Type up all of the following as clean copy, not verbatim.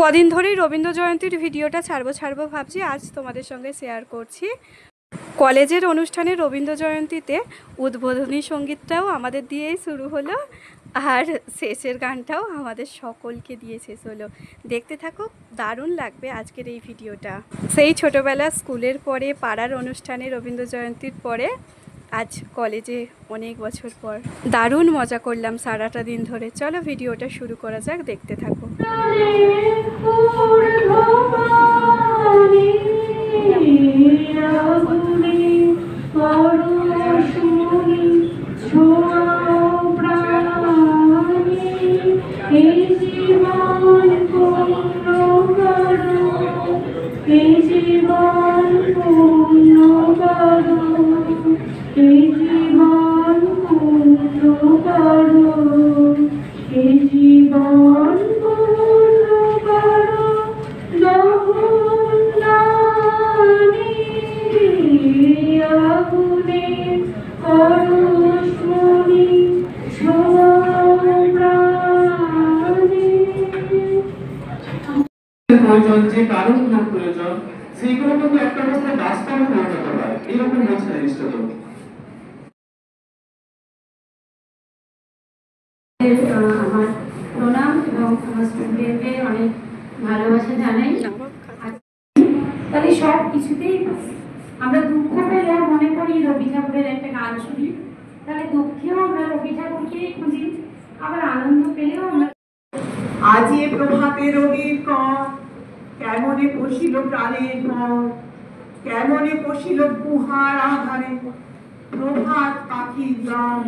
কদিন ধরেই রবীন্দ্র জয়ন্তীর ভিডিওটা ছাড়বো ভাবছি, আজ তোমাদের সঙ্গে শেয়ার করছি। কলেজের অনুষ্ঠানে রবীন্দ্র জয়ন্তীতে উদ্বোধনী সঙ্গীতটাও আমাদের দিয়েই শুরু হলো, আর শেষের গানটাও আমাদের সকলকে দিয়ে শেষ হলো। দেখতে থাকো, দারুণ লাগবে আজকের এই ভিডিওটা। সেই ছোটোবেলা স্কুলের পরে পাড়ার অনুষ্ঠানে রবীন্দ্র জয়ন্তীর পরে আজ কলেজে অনেক বছর পর দারুণ মজা করলাম সারাটা দিন ধরে। চলো ভিডিওটা শুরু করা যাক, দেখতে থাকো। প্রয়োজন যে কারণগুলোর প্রয়োজন সেইগুলো কিন্তু একটা অবস্থায় বাস্তবে পরিণত হয়। এরকম হচ্ছে জিনিসটা। তো আমার প্রণাম এবং আমার স্টুডেন্টদের অনেক ভালোবাসা জানাই। তাহলে সব কিছুতেই আমরা দুঃখ পেলেও মনে করি রবি ঠাকুরের একটা গান শুনি, তাহলে দুঃখেও আমরা রবি ঠাকুরকেই খুঁজি, আবার আনন্দ পেলেও আমরা। আজি প্রভাতে রবির কর কেমনে পশিল প্রাণের ঘর, কেমনে পশিল গুহার আধারে প্রভাত পাখির গান।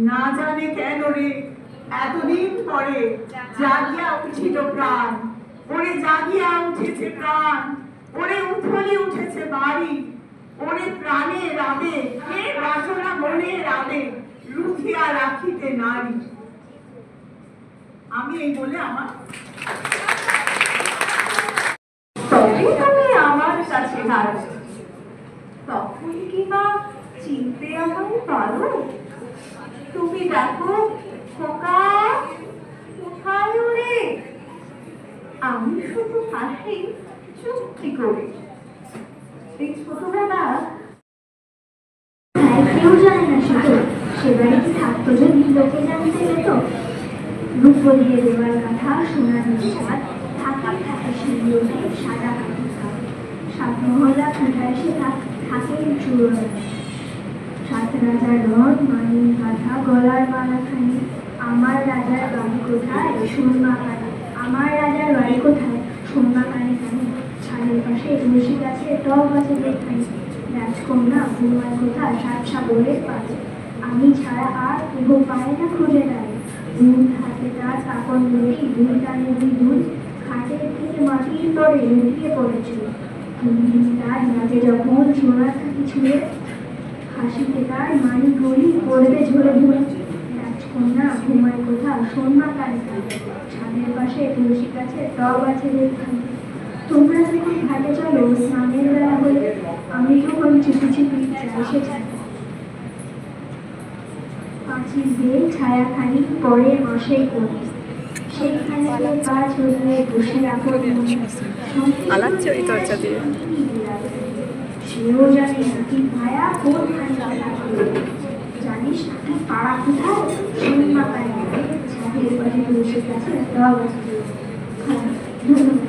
না জানে কেন রে এতদিন পরে জাগিয়া উঠিল প্রাণ, ওরে জাগিয়া উঠেছে প্রাণ, ওরে উঠলি উঠেছে বাড়ি, ওরে প্রাণের আবেগ কে বাসনা মনের আবেগ লুথিয়া রাখিতে নারী। আমি এই বলে আমার আমার কাছে হার, তখন কি বা চিনতে আমায় পারো? তুমি দেখো খোকা কোথায় ওরে, আমি শুধু হাসি চুক্তি করে। এই ছোটবেলা কেউ জানে না শুধু সে বাড়িতে থাকতো যদি লোকে জানতে যেত। রূপ দিয়ে দেওয়ার কথা সোনার নিঃশ্বাস থাকে থাকে শিলিয়ে সাদা হাতি খাট, সাত মহল্লা কোথায় সে থাকে চুর, সাত রাজার রথ মানিক গাথা গলার মালাখানি। আমার রাজার বাড়ি কোথায় সোনমা কানে, আমার রাজার বাড়ি কোথায় সোনমা কানে কানে। ছাদের পাশে তুলসী গাছে টব আছে যেখানে, রাজকন্যা ঘুমায় কোথায় সাত সাগরের পাশে। আমি ছাড়া আর কেহ পায় না খুঁজে দেয়, দুধ হাতে তার কাপড় মেরেই দুই টানে দুই দুধ, খাটের থেকে মাটির পরে লুটিয়ে পড়েছিল। তার মাঝে যখন সোনার থাকি ছুঁড়ে, হাসিতে তার মানি গড়ি পড়বে ঝরে ঝরে। রাজকন্যা ঘুমায় কোথা সোনমা কানে কানে, ছাদের পাশে তুলসী গাছে টব আছে যেখানে। তোমরা যখন ঘাটে চলো স্নানের বেলা হলে, আমি তখন চুপি চুপি এসে যাই। পাঁচিল দিয়ে ছায়াখানি পরে মাসেই করি, সেইখানে পা ছড়িয়ে বসে রাখো। সেও জানে নাকি ভায়া কোনখানে জানিস নাকি পাড়া কোথায় সোনমা কানে ছাদের পাশে তুলসী গাছে টব আছে। ধন্যবাদ।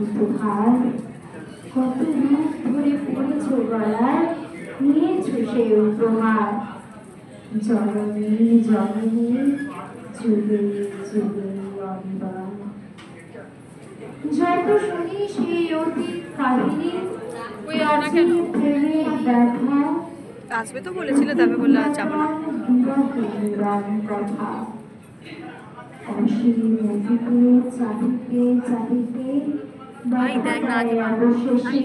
উপহার কত রূপ ধরে পড়েছ গলায় নিয়েছো সেই উপহার জননী জননী যুগে যুগে অনিবার যত শুনি সেই অতীত কাহিনী আছে প্রেমের ব্যথা আসবে তো বলেছিল, তবে বললো আর যাবো না। কথা অসীম নদীতে চাহিতে চাহিতে অবশেষে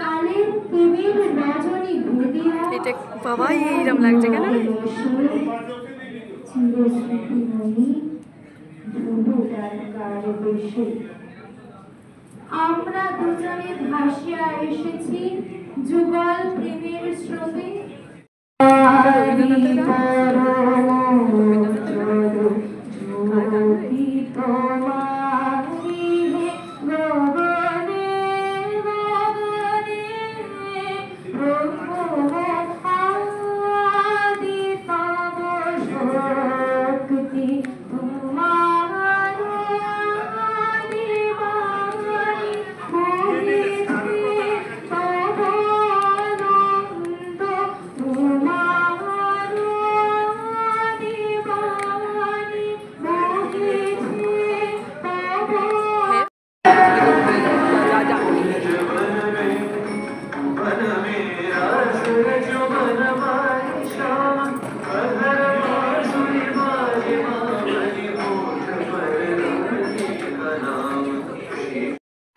কালের প্রেমের রজনী ভুলিয়া এটা বাবা এইরকম লাগছে কেন? চিরস্মৃতিময়ী ধ্রুবতারকার বেশে আমরা দুজনে ভাসিয়া এসেছি যুগল প্রেমের স্রোতে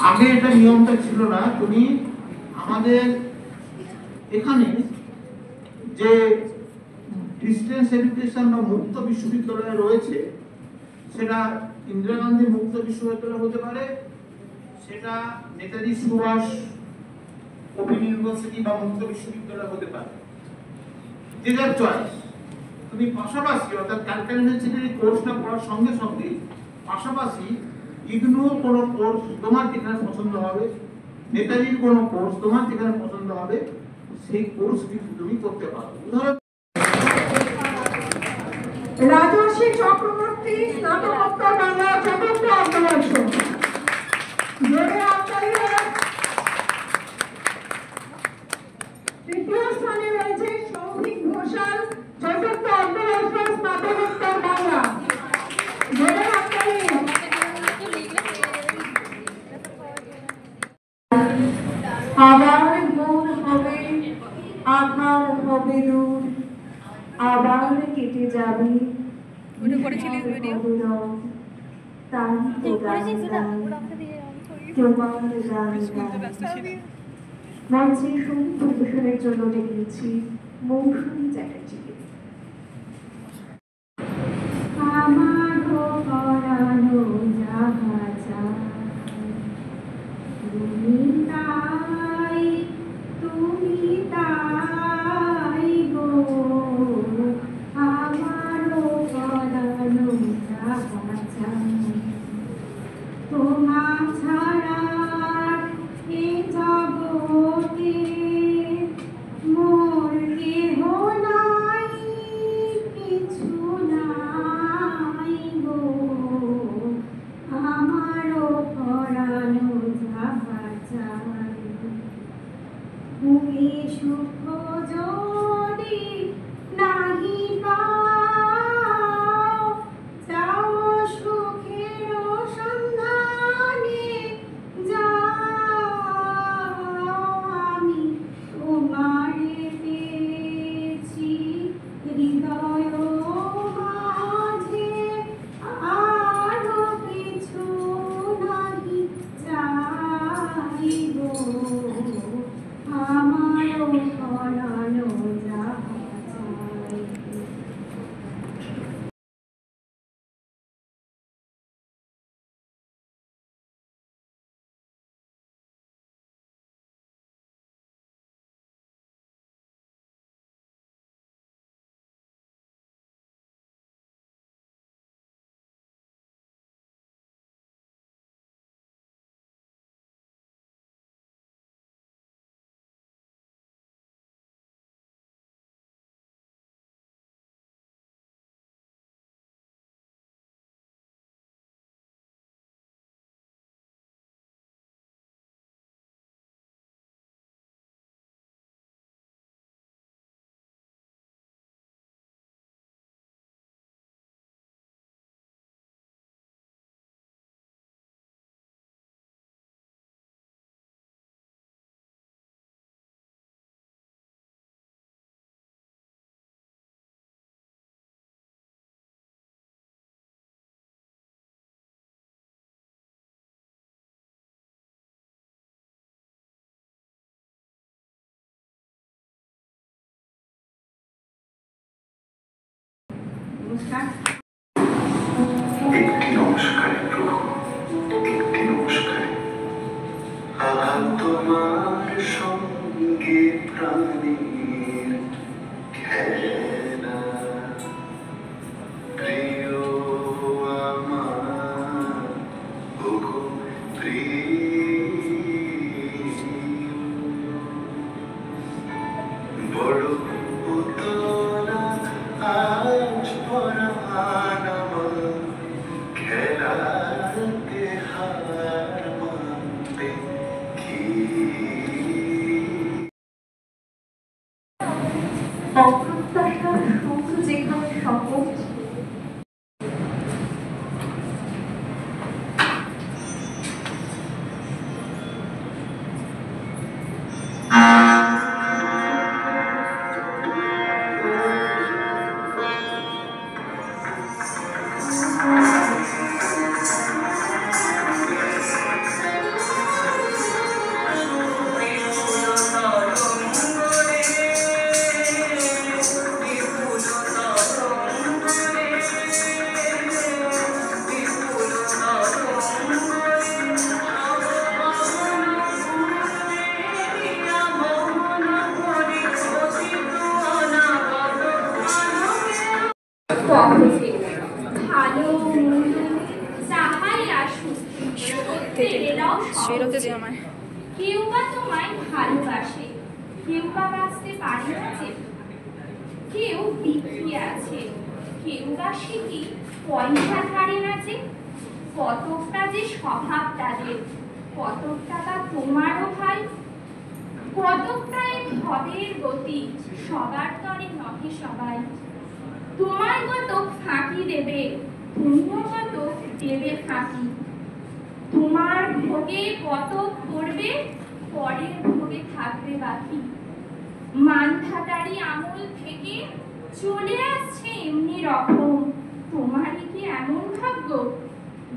আগে এটা নিয়মটা ছিল না। তুমি আমাদের এখানে যে ডিস্টেন্স এডুকেশন বা মুক্ত বিশ্ববিদ্যালয় রয়েছে, সেটা ইন্দিরা গান্ধী মুক্ত বিশ্ববিদ্যালয় হতে পারে, সেটা নেতাজি সুভাষ ওপেন ইউনিভার্সিটি বা মুক্ত বিশ্ববিদ্যালয় হতে পারে, যে যার চয়েস। তুমি পাশাপাশি অর্থাৎ ক্যালকাটা ইউনিভার্সিটির কোর্সটা পড়ার সঙ্গে সঙ্গে পাশাপাশি ইগনোর কোনো কোর্স তোমার যেখানে পছন্দ হবে, নেতাজির কোনো কোর্স তোমার যেখানে পছন্দ হবে, সেই কোর্স কিন্তু তুমি করতে পারো। উদাহরণ রাজর্ষি চক্রবর্তী স্নাতকোত্তর বাংলা চতুর্থ অর্থবর্ষ। জোরে হাততালি হোক। তৃতীয় স্থানে রয়েছে সৌভিক ঘোষাল চতুর্থ অর্থবর্ষ স্নাতকোত্তর বাংলা। জোরে হাততালি। আবার মন হবে, আধার হবে দূর, আবার কেটে যাবে ওটা করেছিলিস ভিডিও? মঞ্চে সঙ্গীত পরিবেশনের জন্য ডেকেছি মৌসুমী চ্যাটার্জিকে। আমার পরানো যাহা চায় তুমি তাই, তুমি তাই গো, আমারও পরানো যাহা চায় তোমার ছাড়া এ জগতে মোর কেহ নাই, কিছু নাই গো, আমারও পরানো যাহা চায় তুমি সুখ যদি নাহি পাও, চাও সুখের নমস্কার। একটি নমস্কারে প্রভু, একটি নমস্কারে আঘাত তোমার সঙ্গে প্রাণীর খেলা, প্রিয় আমার ওগো প্রিয়, বড় উতলা আজ পরাণ আমার, খেলাতে হার মানবে কি? অপ্রত্যাশার সুখ যেখানে সহজ, সহজে ভালো মন্দ যাহাই আসুক সত্যের এরাও সহজে। কেউ বা তোমায় ভালোবাসে, কেউ বা বাঁচতে পারে না যে, কেউ বিক্রি আছে, কেউ বা সে কি পয়সা ছাড়ে না যে। কতকটা যে স্বভাব তাদের, কতকটা বা তোমারও ভাই, কতকটা এই ভবের গতি, সবার তরে নহে সবাই। তোমার কত ফাঁকি দেবে, তুমিও কত দেবে ফাঁকি। তোমার ভোগে কত করবে, পরের ভোগে থাকবে বাকি। মানধাতারি আমল থেকে চলে আসছে এমনি রকম, তোমারই কি এমন ভাগ্য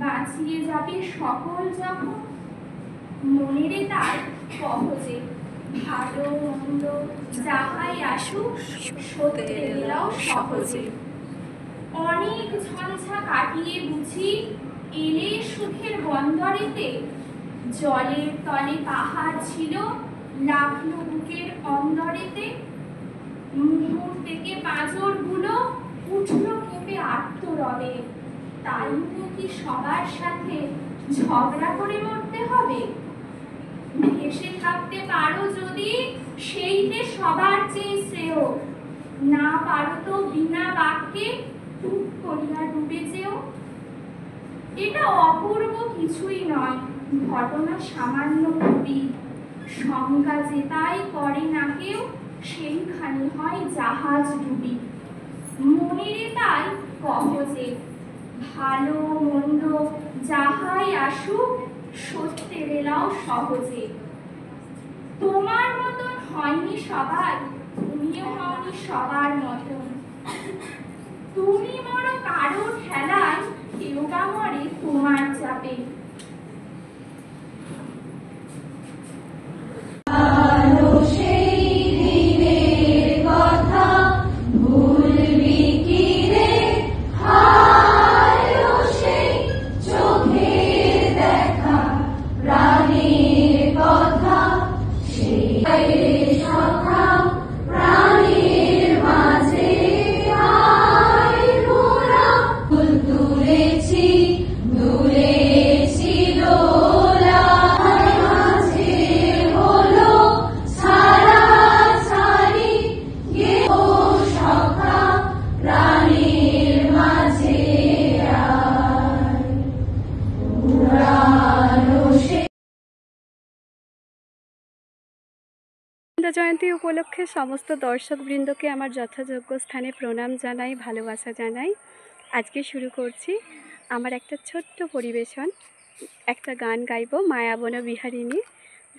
বাঁচিয়ে যাবে সকল যখন। মনেরে তার সহজে ভালো মন্দ যাহাই আসুক সত্যের এলাও সহজে। অনেক ঝঞ্ঝা কাটিয়ে বুঝি এলে সুখের বন্দরেতে, জলের তলে পাহাড় ছিল লাখলো বুকের অন্দরেতে। মুহুর থেকে পাঁজর গুলো উঠলো কেঁপে আত্মরবে, তাই নিয়ে কি সবার সাথে ঝগড়া করে মরতে হবে? ভেসে থাকতে পারো যদি সেইতে সবার চেয়ে শ্রেয়, না পারো তো বিনা বাক্যে টুক করিয়া ডুবে যেও। এটা অপূর্ব কিছুই নয়, ঘটনা সামান্য খুবই। শঙ্কা যেটাই করে না কেউ, সেইখানে হয় জাহাজ ডুবি। মনেরে তাই কহজে ভালো মন্দ যাহাই আসুক সত্যের এলাও সহজে। তোমার মতন হয়নি সবাই, তুমিও হওনি সবার মতন। তুমি মরো কারো ঠেলায়, কেউ বা মরে তোমার চাপে। রবীন্দ্র জয়ন্তী উপলক্ষে সমস্ত দর্শকবৃন্দকে আমার যথাযোগ্য স্থানে প্রণাম জানাই, ভালোবাসা জানাই। আজকে শুরু করছি আমার একটা ছোট্ট পরিবেশন, একটা গান গাইব মায়াবন বিহারিণী।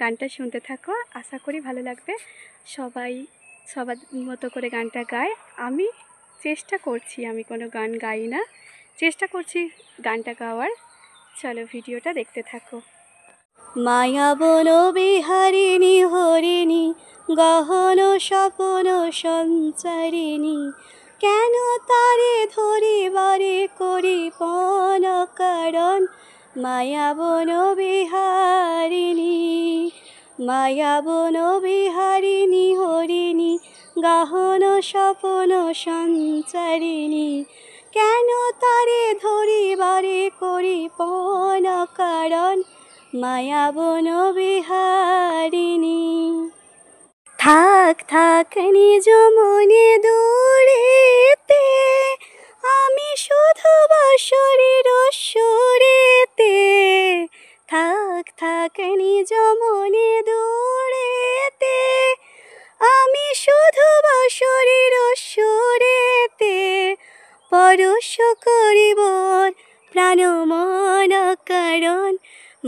গানটা শুনতে থাকো, আশা করি ভালো লাগবে। সবাই সবার মতো করে গানটা গায়। আমি চেষ্টা করছি, আমি কোনো গান গাই না, চেষ্টা করছি গানটা গাওয়ার। চলো ভিডিওটা দেখতে থাকো। মায়াবন বিহারিণী হরিণী গহন স্বপন সঞ্চারিণী, কেন তারে ধরিবারে করি পণ কারণ মায়া বন বিহারিণী মায়া বন বিহারিণী হরিণী গাহন স্বপন সঞ্চারিণী কেন তারে ধরিবারে করি পণ কারণ মায়া বন বিহারিণী থাক থাক নিজ মনে দূরেতে আমি শুধু বাঁশরীর সুরেতে থাক থাক নিজ মনে দূরেতে আমি শুধু বাঁশরীর সুরেতে পরশ করিব প্রাণ মন কারণ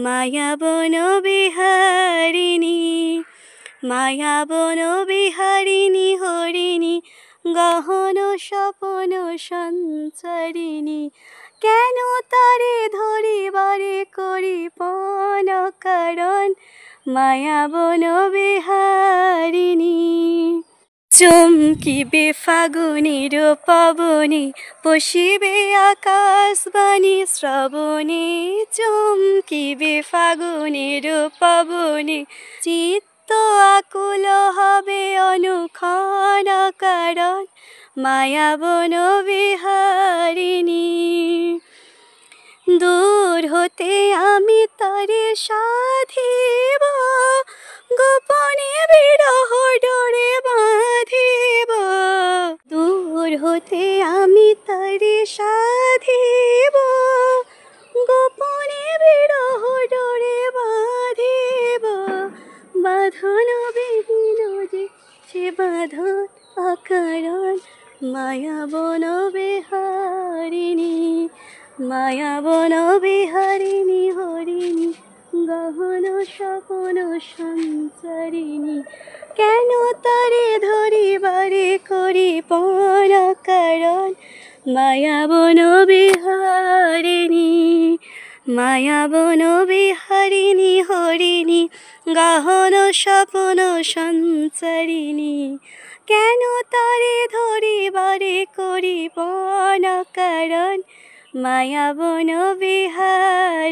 মায়া বন বিহারিণী মায়া বন বিহারিণী হরিণী গহন স্বপন সঞ্চারিণী কেন তারে ধরিবারে করি পণ কারণ মায়া বন বিহারিণী চমকিবে ফাগুনের পবনে পশিবে আকাশবাণী শ্রবণে চমকিবে ফাগুনের পবনে চিত্ত আকুল হবে অনুক্ষণ কারণ মায়া বন বিহারিণী দূর হতে আমি তারে সাধিব গোপনে বিরহ ডোরে বাঁধিব দূর হতে আমি তারে সাধিব গোপনে বিরহ ডোরে বাঁধিব বাঁধন বিহীন যে সে বাঁধন অকারণ মায়া বন বিহারিণী মায়া বন বিহারিণী হরিণী গহন স্বপন সঞ্চারিণী কেন তারে ধরিবারে করি পণ কারণ মায়া বন বিহারিণী মায়া বন বিহারিণী হরিণী গহন স্বপন সঞ্চারিণী কেন তারে ধরিবারে করি পণ কারণ মায়া বন বিহারিণী।